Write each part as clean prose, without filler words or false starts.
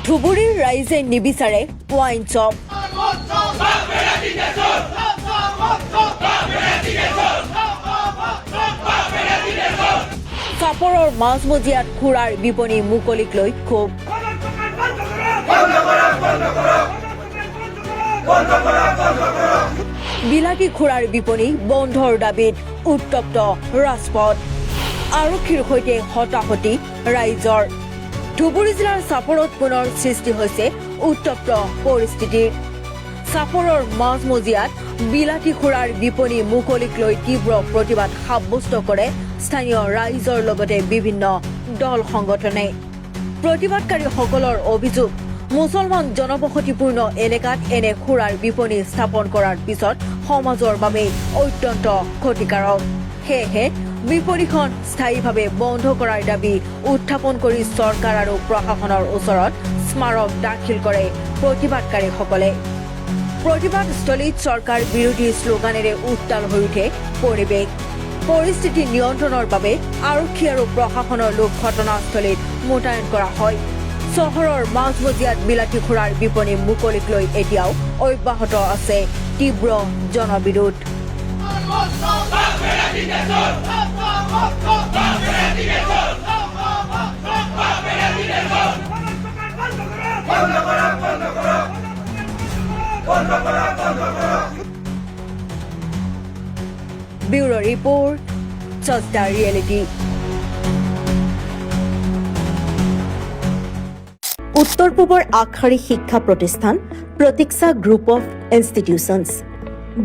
ধুবুৰীৰ ৰাইজে নিবিচাৰে ৱাইন শ্বপ। চাপৰৰ মাজমজিয়াত খুৰাৰ বিপণী মুকলিক লৈ ক্ষোভ। বিলাতী খুৰাৰ বিপণী বন্ধৰ দাবীত উত্তপ্ত ৰাজপথ। আৰক্ষীৰ সৈতে হতাহতি ৰাইজৰ। ধুবুৰী জিলাৰ চাপৰত পুনৰ সৃষ্টি হৈছে উত্তপ্ত পৰিস্থিতিৰ। চাপৰৰ মাজমজিয়াত বিলাতী খুৰাৰ বিপণী মুকলিক লৈ তীব্ৰ প্ৰতিবাদ সাব্যস্ত কৰে স্থানীয় ৰাইজৰ লগতে বিভিন্ন দল সংগঠনে। প্ৰতিবাদকাৰীসকলৰ অভিযোগ, মুছলমান জনবসতিপূৰ্ণ এলেকাত এনে খুৰাৰ বিপণী স্থাপন কৰাৰ পিছত সমাজৰ বাবে অত্যন্ত ক্ষতিকাৰক। সেয়েহে বিপণীখন স্থায়ীভাৱে বন্ধ কৰাৰ দাবী উত্থাপন কৰি চৰকাৰ আৰু প্ৰশাসনৰ ওচৰত স্মাৰক দাখিল কৰে প্ৰতিবাদকাৰীসকলে। প্ৰতিবাদস্থলীত চৰকাৰ বিৰোধী শ্লোগানেৰে উত্তাল হৈ উঠে পৰিৱেশ। পৰিস্থিতি নিয়ন্ত্ৰণৰ বাবে আৰক্ষী আৰু প্ৰশাসনৰ লোক ঘটনাস্থলীত মোতায়েন কৰা হয়। চহৰৰ মাজমজিয়াত বিলাতী খুৰাৰ বিপণী মুকলিক লৈ এতিয়াও অব্যাহত আছে তীব্ৰ জনবিৰোধ। ব্যুৰো ৰিপোৰ্ট, সস্তা ৰিয়েলিটি। উত্তৰ পূবৰ আগশাৰী শিক্ষা প্ৰতিষ্ঠান প্ৰতীক্ষা গ্ৰুপ অফ ইনষ্টিটিউচনছ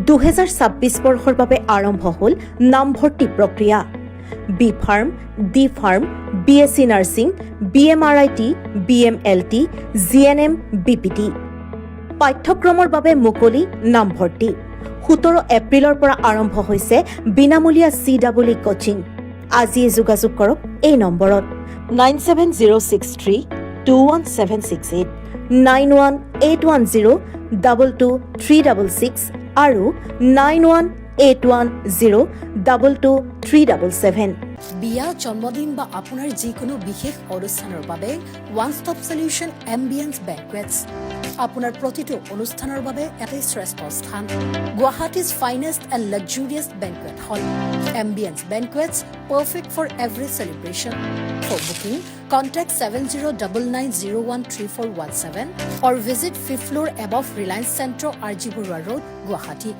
2026 বৰ্ষৰ বাবে আৰম্ভ হ'ল নামভৰ্তি প্ৰক্ৰিয়া। B pharm, D pharm, BSc nursing, BMRIT, BMLT, GNM, BPT। পাঠ্যক্ৰমৰ বাবে মুকলি নামভৰ্তি। 17 এপ্ৰিলৰ পৰা আৰম্ভ হৈছে বিনামূলীয়া CEE কোচিং। আজিয়ে যোগাযোগ কৰক এই নম্বৰত 9706321768, 9181022366 আৰু 9181022377। বিয়া, জন্মদিন বা আপোনাৰ যিকোনো বিশেষ অনুষ্ঠানৰ বাবে one stop solution Ambience banquets. আপোনাৰ প্ৰতিটো অনুষ্ঠানৰ বাবে এটাই শ্ৰেষ্ঠ স্থান। Guwahati's finest and luxurious banquet hall. Ambience banquets, perfect for every celebration. For booking, contact 7099013417 or visit 5th floor above Reliance Centro, RG Burwa Road, Guwahati.